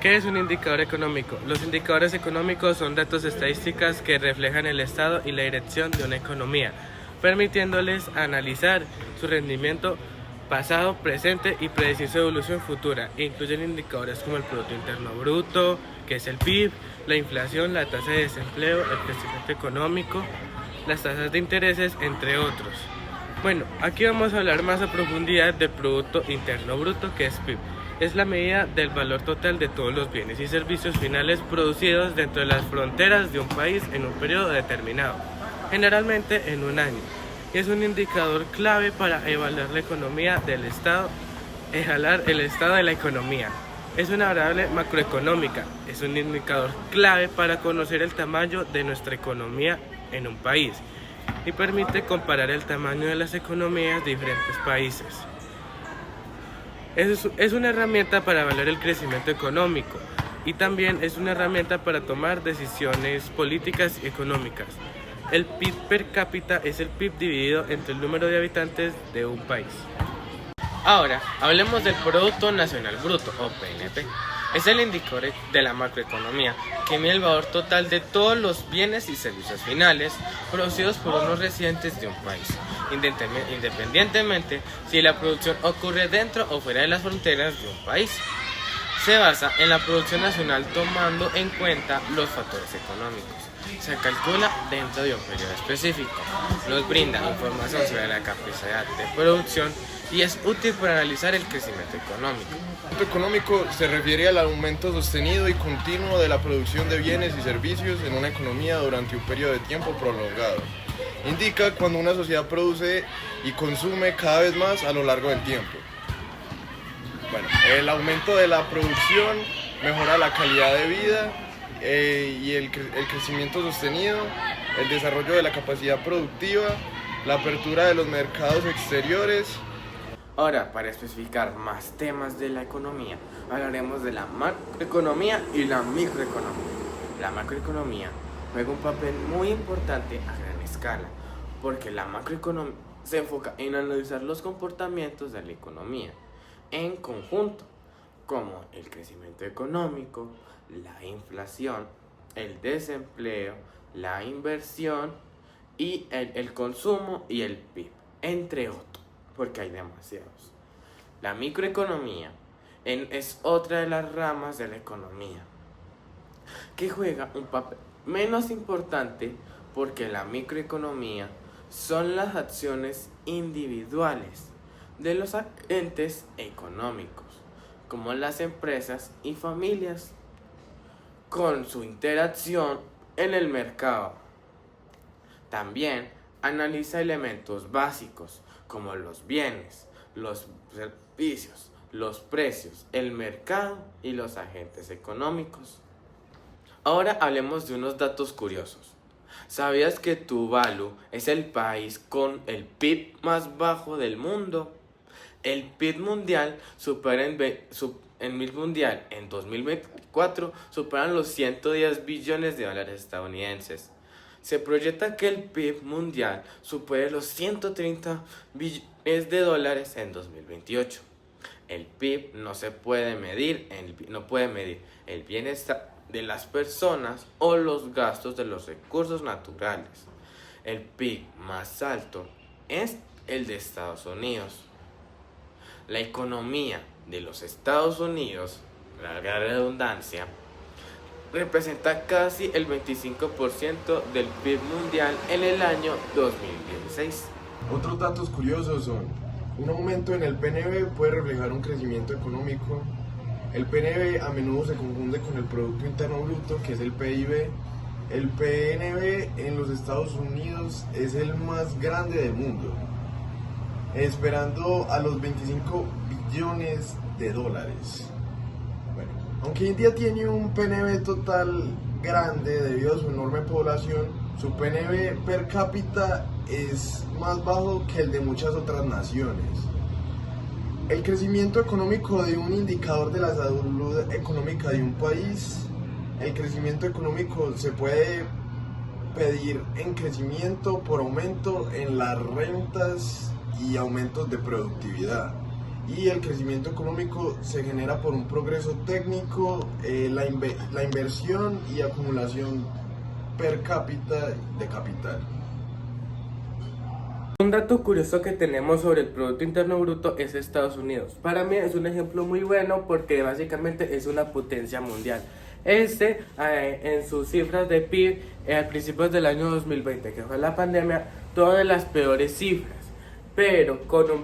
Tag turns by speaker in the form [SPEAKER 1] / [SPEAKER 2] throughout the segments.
[SPEAKER 1] ¿Qué es un indicador económico? Los indicadores económicos son datos estadísticas que reflejan el estado y la dirección de una economía, permitiéndoles analizar su rendimiento pasado, presente y predecir su evolución futura. Incluyen indicadores como el Producto Interno Bruto, que es el PIB, la inflación, la tasa de desempleo, el crecimiento económico, las tasas de intereses, entre otros. Bueno, aquí vamos a hablar más a profundidad del Producto Interno Bruto, que es PIB. Es la medida del valor total de todos los bienes y servicios finales producidos dentro de las fronteras de un país en un periodo determinado, generalmente en un año. Y es un indicador clave para evaluar la economía del Estado, el estado de la economía. Es una variable macroeconómica, es un indicador clave para conocer el tamaño de nuestra economía en un país y permite comparar el tamaño de las economías de diferentes países. Es una herramienta para evaluar el crecimiento económico y también es una herramienta para tomar decisiones políticas y económicas. El PIB per cápita es el PIB dividido entre el número de habitantes de un país. Ahora, hablemos del Producto Nacional Bruto, o PNB. Es el indicador de la macroeconomía que mide el valor total de todos los bienes y servicios finales producidos por unos residentes de un país, independientemente si la producción ocurre dentro o fuera de las fronteras de un país. Se basa en la producción nacional tomando en cuenta los factores económicos. Se calcula dentro de un periodo específico. Nos brinda información sobre la capacidad de producción y es útil para analizar el crecimiento económico.
[SPEAKER 2] El crecimiento económico se refiere al aumento sostenido y continuo de la producción de bienes y servicios en una economía durante un periodo de tiempo prolongado. Indica cuando una sociedad produce y consume cada vez más a lo largo del tiempo. Bueno, el aumento de la producción mejora la calidad de vida y el crecimiento sostenido, el desarrollo de la capacidad productiva, la apertura de los mercados exteriores.
[SPEAKER 1] Ahora, para especificar más temas de la economía, hablaremos de la macroeconomía y la microeconomía. La macroeconomía juega un papel muy importante a gran escala, porque la macroeconomía se enfoca en analizar los comportamientos de la economía en conjunto, como el crecimiento económico, la inflación, el desempleo, la inversión y el consumo y el PIB, entre otros, porque hay demasiados. La microeconomía es otra de las ramas de la economía que juega un papel menos importante, porque la microeconomía son las acciones individuales de los agentes económicos, como las empresas y familias, con su interacción en el mercado. También analiza elementos básicos como los bienes, los servicios, los precios, el mercado y los agentes económicos. Ahora hablemos de unos datos curiosos. ¿Sabías que Tuvalu es el país con el PIB más bajo del mundo? El PIB mundial en 2024 superan los 110 billones de dólares estadounidenses. Se proyecta que el PIB mundial supere los 130 billones de dólares en 2028. El PIB no puede medir el bienestar de las personas o los gastos de los recursos naturales. El PIB más alto es el de Estados Unidos. La economía de los Estados Unidos, larga redundancia, representa casi el 25% del PIB mundial en el año 2016.
[SPEAKER 2] Otros datos curiosos son: un aumento en el PNB puede reflejar un crecimiento económico. El PNB a menudo se confunde con el Producto Interno Bruto, que es el PIB. El PNB en los Estados Unidos es el más grande del mundo, esperando a los 25 billones de dólares. Bueno, aunque India tiene un PNB total grande debido a su enorme población, su PNB per cápita es más bajo que el de muchas otras naciones. El crecimiento económico de un indicador de la salud económica de un país. El crecimiento económico se puede pedir en crecimiento por aumento en las rentas y aumentos de productividad. y el crecimiento económico se genera por un progreso técnico, la inversión y acumulación per cápita de capital.
[SPEAKER 1] Un dato curioso que tenemos sobre el Producto Interno Bruto es Estados Unidos. Para mí es un ejemplo muy bueno porque básicamente es una potencia mundial. En sus cifras de PIB, al principio del año 2020, que fue la pandemia, todas las peores cifras, pero con un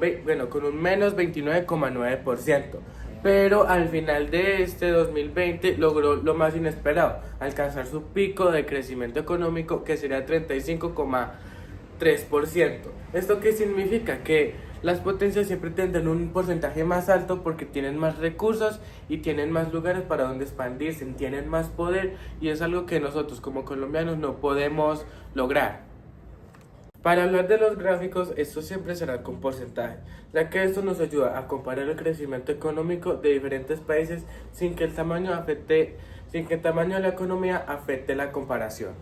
[SPEAKER 1] menos 29,9%. Pero al final de este 2020 logró lo más inesperado, alcanzar su pico de crecimiento económico, que sería 35,3%. ¿Esto qué significa? Que las potencias siempre tendrán un porcentaje más alto porque tienen más recursos y tienen más lugares para donde expandirse, tienen más poder, y es algo que nosotros como colombianos no podemos lograr. Para hablar de los gráficos, esto siempre será con porcentaje, ya que esto nos ayuda a comparar el crecimiento económico de diferentes países sin que el tamaño de la economía afecte la comparación.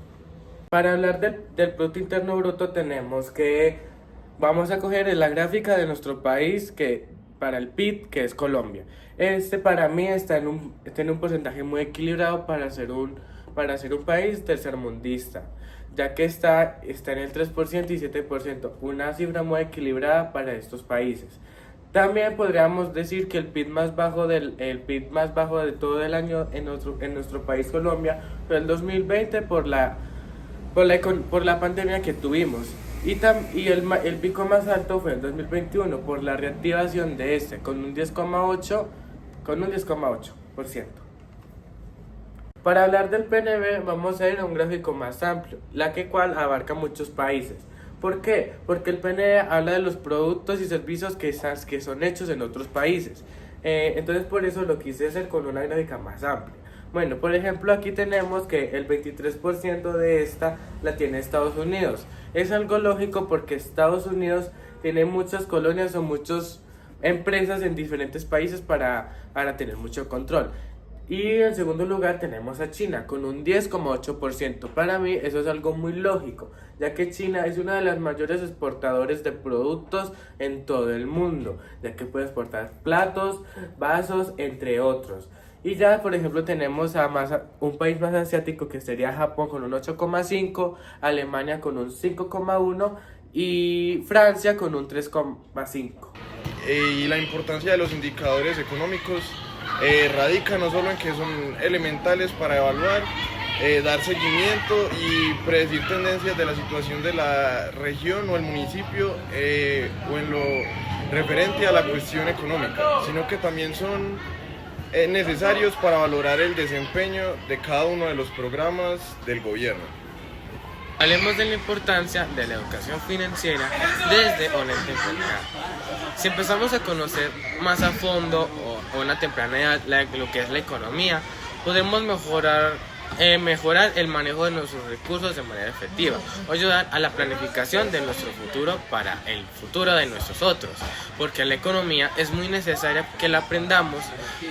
[SPEAKER 1] Para hablar del Producto Interno Bruto vamos a coger la gráfica de nuestro país para el PIB, que es Colombia. Para mí tiene un porcentaje muy equilibrado para ser un país tercermundista, ya que está en el 3% y 7%, una cifra muy equilibrada para estos países. También podríamos decir que el PIB más bajo de todo el año en nuestro país Colombia fue el 2020 por la pandemia que tuvimos. Y el pico más alto fue el 2021 por la reactivación de con un 10,8%. Para hablar del PNB vamos a ir a un gráfico más amplio, cual abarca muchos países. ¿Por qué? Porque el PNB habla de los productos y servicios que son hechos en otros países. Entonces por eso lo quise hacer con una gráfica más amplia. Bueno, por ejemplo, aquí tenemos que el 23% de esta la tiene Estados Unidos. Es algo lógico porque Estados Unidos tiene muchas colonias o muchas empresas en diferentes países para tener mucho control. Y en segundo lugar tenemos a China con un 10,8%. Para mí eso es algo muy lógico, ya que China es una de las mayores exportadores de productos en todo el mundo, ya que puede exportar platos, vasos, entre otros. Y ya, por ejemplo, tenemos un país más asiático que sería Japón con un 8,5%, Alemania con un 5,1% y Francia con un 3,5%.
[SPEAKER 2] Y la importancia de los indicadores económicos radica no solo en que son elementales para evaluar, dar seguimiento y predecir tendencias de la situación de la región o el municipio o en lo referente a la cuestión económica, sino que también son necesarios para valorar el desempeño de cada uno de los programas del gobierno.
[SPEAKER 1] Hablemos de la importancia de la educación financiera desde una temprana. Si empezamos a conocer más a fondo o una temprana edad lo que es la economía, podemos mejorar el manejo de nuestros recursos de manera efectiva o ayudar a la planificación de nuestro futuro para el futuro de nuestros otros, porque la economía es muy necesaria que la aprendamos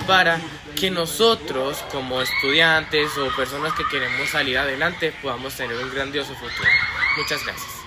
[SPEAKER 1] para que nosotros como estudiantes o personas que queremos salir adelante podamos tener un grandioso futuro. Muchas gracias.